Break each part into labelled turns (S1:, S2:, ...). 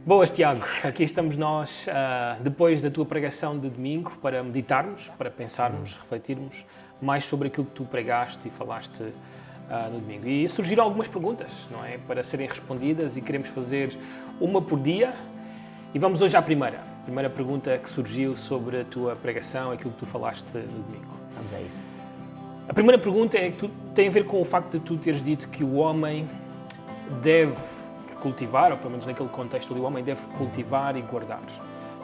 S1: Boas, Tiago. Aqui estamos nós, depois da tua pregação de domingo, para meditarmos, para pensarmos, refletirmos mais sobre aquilo que tu pregaste e falaste no domingo. E surgiram algumas perguntas, não é? Para serem respondidas e queremos fazer uma por dia. E vamos hoje à primeira. A primeira pergunta que surgiu sobre a tua pregação, aquilo que tu falaste no domingo.
S2: Vamos a isso.
S1: A primeira pergunta tem a ver com o facto de tu teres dito que o homem deve cultivar, ou pelo menos naquele contexto ali, o homem deve cultivar e guardar.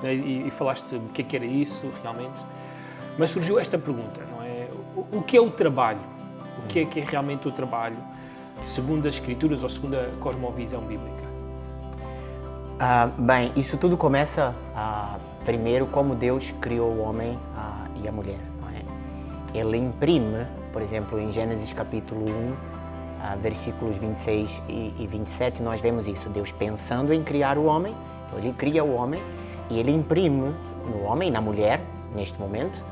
S1: E falaste o que era isso realmente. Mas surgiu esta pergunta, não é? O que é o trabalho? O que é realmente o trabalho, segundo as Escrituras ou segundo a cosmovisão bíblica?
S2: Bem, isso tudo começa primeiro como Deus criou o homem e a mulher, não é? Ele imprime, por exemplo, em Gênesis capítulo 1, versículos 26 e 27, nós vemos isso. Deus pensando em criar o homem, então ele cria o homem e ele imprime no homem e na mulher, neste momento,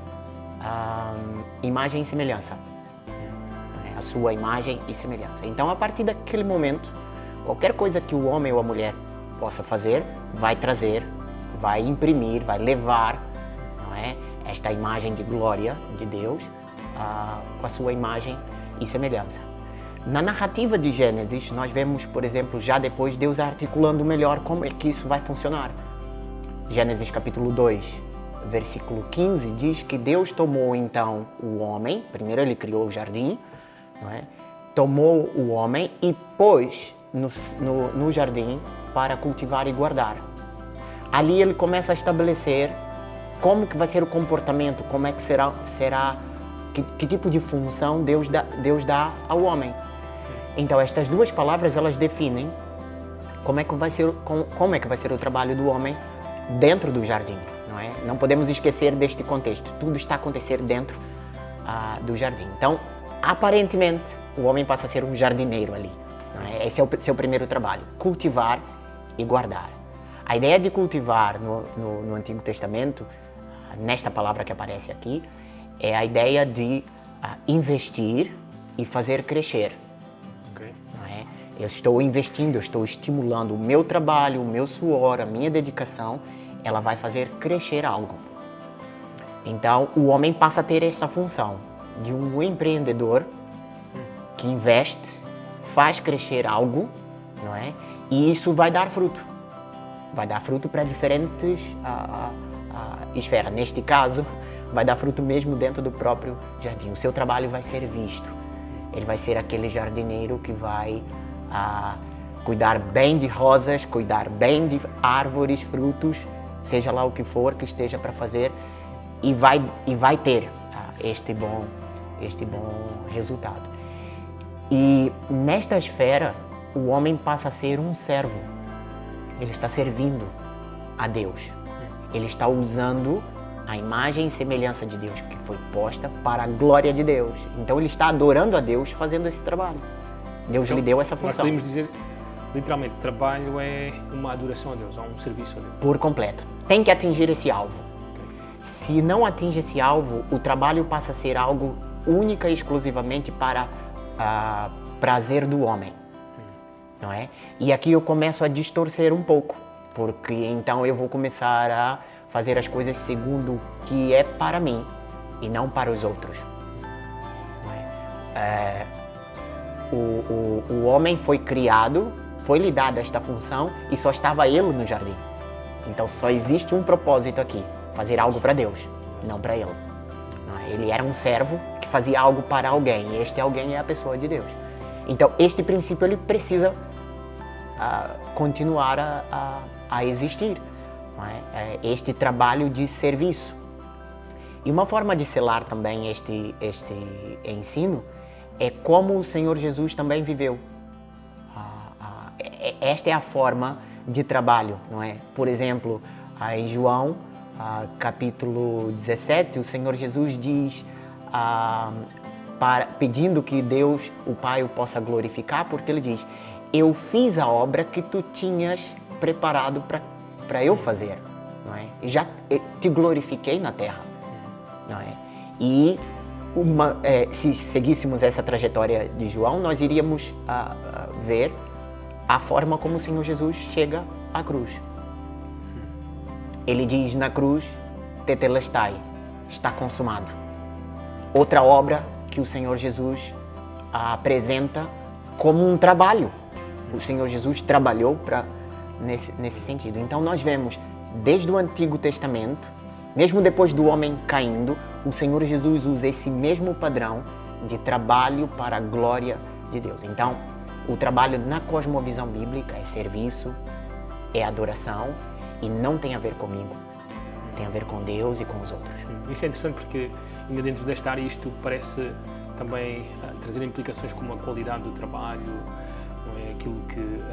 S2: imagem e semelhança. A sua imagem e semelhança. Então, a partir daquele momento, qualquer coisa que o homem ou a mulher possa fazer, vai trazer, vai imprimir, vai levar, não é? Esta imagem de glória de Deus com a sua imagem e semelhança. Na narrativa de Gênesis, nós vemos, por exemplo, já depois Deus articulando melhor como é que isso vai funcionar. Gênesis capítulo 2, versículo 15, diz que Deus tomou então o homem, primeiro ele criou o jardim, não é? Tomou o homem e pôs no jardim para cultivar e guardar. Ali ele começa a estabelecer como que vai ser o comportamento, como é que será que tipo de função Deus dá ao homem. Então, estas duas palavras, elas definem como é que vai ser o trabalho do homem dentro do jardim, não é? Não podemos esquecer deste contexto. Tudo está a acontecer dentro do jardim. Então, aparentemente, o homem passa a ser um jardineiro ali, não é? Esse é o seu primeiro trabalho, cultivar e guardar. A ideia de cultivar no Antigo Testamento, nesta palavra que aparece aqui, é a ideia de investir e fazer crescer. Eu estou investindo, eu estou estimulando o meu trabalho, o meu suor, a minha dedicação, ela vai fazer crescer algo. Então, o homem passa a ter esta função de um empreendedor que investe, faz crescer algo, não é? E isso vai dar fruto. Vai dar fruto para diferentes esferas. Neste caso, vai dar fruto mesmo dentro do próprio jardim. O seu trabalho vai ser visto. Ele vai ser aquele jardineiro que vai cuidar bem de rosas, cuidar bem de árvores, frutos, seja lá o que for que esteja para fazer, e vai ter este bom resultado. E nesta esfera, o homem passa a ser um servo. Ele está servindo a Deus. Ele está usando a imagem e semelhança de Deus que foi posta para a glória de Deus. Então ele está adorando a Deus fazendo esse trabalho. Deus lhe deu essa função.
S1: Nós podemos dizer, literalmente, trabalho é uma adoração a Deus, é um serviço a Deus.
S2: Por completo. Tem que atingir esse alvo. Se não atinge esse alvo, o trabalho passa a ser algo única e exclusivamente para prazer do homem. Não é? E aqui eu começo a distorcer um pouco, porque então eu vou começar a fazer as coisas segundo o que é para mim e não para os outros. Não é? O homem foi criado, foi-lhe dada esta função e só estava ele no jardim. Então só existe um propósito aqui, fazer algo para Deus, não para ele. Não é? Ele era um servo que fazia algo para alguém e este alguém é a pessoa de Deus. Então este princípio ele precisa continuar a existir. Não é? Este trabalho de serviço. E uma forma de selar também este ensino é como o Senhor Jesus também viveu. Esta é a forma de trabalho, não é? Por exemplo, em João, capítulo 17, o Senhor Jesus diz, pedindo que Deus, o Pai, o possa glorificar, porque ele diz, eu fiz a obra que tu tinhas preparado para eu fazer, não é? Já te glorifiquei na terra, não é? E se seguíssemos essa trajetória de João, nós iríamos ver a forma como o Senhor Jesus chega à cruz. ele diz na cruz, tetelestai, está consumado. Outra obra que o Senhor Jesus apresenta como um trabalho. O Senhor Jesus trabalhou nesse sentido. Então nós vemos, desde o Antigo Testamento, mesmo depois do homem caindo, o Senhor Jesus usa esse mesmo padrão de trabalho para a glória de Deus. Então, o trabalho na cosmovisão bíblica é serviço, é adoração e não tem a ver comigo. Tem a ver com Deus e com os outros.
S1: Isso é interessante porque ainda dentro desta área isto parece também trazer implicações como a qualidade do trabalho, não é? Aquilo que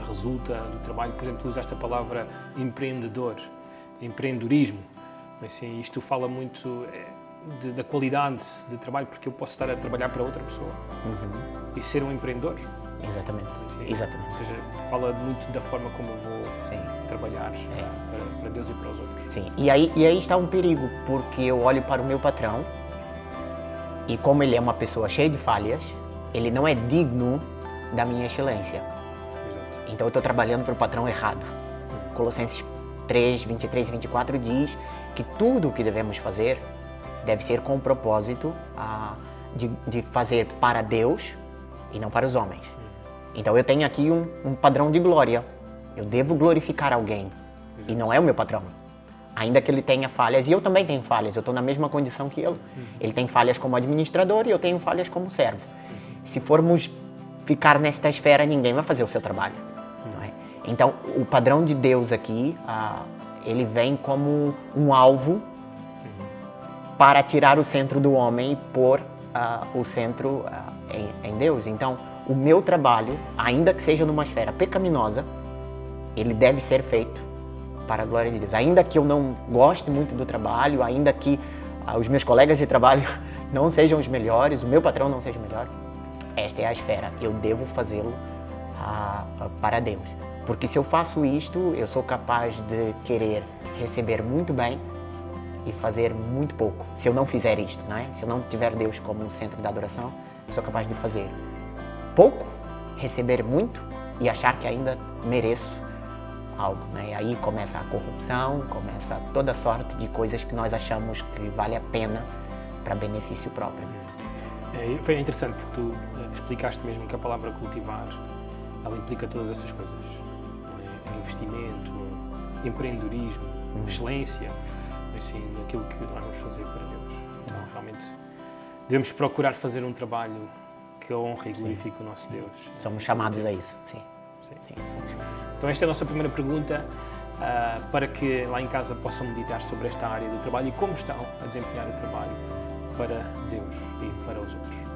S1: resulta do trabalho. Por exemplo, tu usaste a palavra empreendedor, empreendedorismo. Assim, isto fala muito da qualidade de trabalho, porque eu posso estar a trabalhar para outra pessoa e ser um empreendedor.
S2: Exatamente.
S1: Assim,
S2: Exatamente.
S1: Ou seja, fala muito da forma como eu vou trabalhar para Deus e para os outros.
S2: Sim. E aí está um perigo, porque eu olho para o meu patrão e como ele é uma pessoa cheia de falhas, ele não é digno da minha excelência.
S1: Exato.
S2: Então eu estou trabalhando para o patrão errado. Colossenses 3, 23 e 24 diz que tudo o que devemos fazer deve ser com o propósito de fazer para Deus e não para os homens. Então eu tenho aqui um padrão de glória. Eu devo glorificar alguém. E não é o meu patrão. Ainda que ele tenha falhas, e eu também tenho falhas, eu estou na mesma condição que ele. Ele tem falhas como administrador e eu tenho falhas como servo. Se formos ficar nesta esfera, ninguém vai fazer o seu trabalho. Não é? Então, o padrão de Deus aqui, ele vem como um alvo para tirar o centro do homem e pôr o centro em Deus. Então, o meu trabalho, ainda que seja numa esfera pecaminosa, ele deve ser feito para a glória de Deus. Ainda que eu não goste muito do trabalho, ainda que os meus colegas de trabalho não sejam os melhores, o meu patrão não seja o melhor, esta é a esfera. Eu devo fazê-lo para Deus. Porque se eu faço isto, eu sou capaz de querer receber muito bem e fazer muito pouco. Se eu não fizer isto, não é? Se eu não tiver Deus como o centro da adoração, eu sou capaz de fazer pouco, receber muito e achar que ainda mereço algo, né? E aí começa a corrupção, começa toda sorte de coisas que nós achamos que vale a pena para benefício próprio.
S1: Foi interessante porque tu explicaste mesmo que a palavra cultivar, ela implica todas essas coisas. Não é? Investimento, empreendedorismo, excelência, assim, aquilo que nós vamos fazer para Deus. Então, realmente, devemos procurar fazer um trabalho que honre e glorifique o nosso Deus.
S2: Somos chamados a isso, sim.
S1: Sim.
S2: Somos chamados.
S1: Então esta é a nossa primeira pergunta para que lá em casa possam meditar sobre esta área do trabalho e como estão a desempenhar o trabalho para Deus e para os outros.